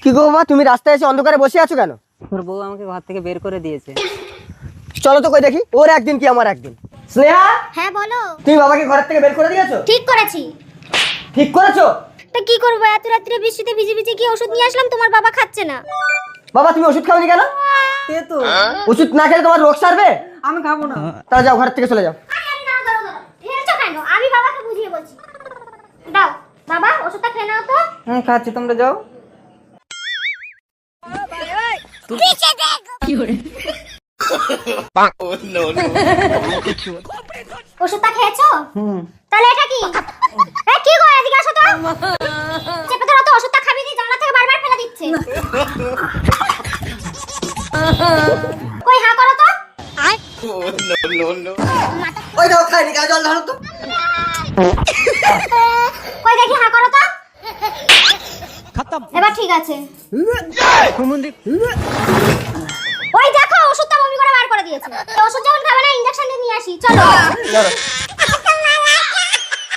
কি গো বাবা, তুমি রাস্তায় এসে অন্ধকারে বসে আছো কেন? তোর বউ আমাকে ঘর থেকে বের করে দিয়েছে। চলো তো কই দেখি, ওর একদিন কি আমার একদিন। স্নেহা, হ্যাঁ বলো। তুমি বাবাকে ঘর থেকে বের করে দিয়েছো? ঠিক করেছি। ঠিক করেছো? তা কি করবো, এত রাত্রে বৃষ্টিতে ভিজে ভিজে কি ওষুধ নিয়ে আসলাম, তোমার বাবা খাচ্ছে না। বাবা তুমি ওষুধ খাওনি কেন? তে তো ওষুধ না খেলে তোমার রোগ সারবে? আমি খাবো না। তাহলে যাও, ঘর থেকে চলে যাও। ঠেলছো কেন? আমি বাবাকে বুঝিয়ে বলছি। দাও বাবা, ওষুধটা খেয়ে নাও তো। হ্যাঁ খাচ্ছি, তোমরা যাও। পিছে দেখো। ওষুধটা খেয়েছো? তাহলে এটা কি? এ কি গো, এদিকে আসো তো। চেপে ধরো তো, ওষুধটা খাবি নি, জানলা থেকে বারবার ফেলে দিচ্ছে। কই হা করো তো। ওই দাও, খাইনি কেন, জল ঢালো তো। কই দেখি হা করো তো। এবার ঠিক আছে। ওই দেখো, ওষুধটা বমি করে বার করে দিয়েছে। ওষুধ যখন খাবে না, ইনজেকশন দিয়ে নিয়ে আসি, চলো।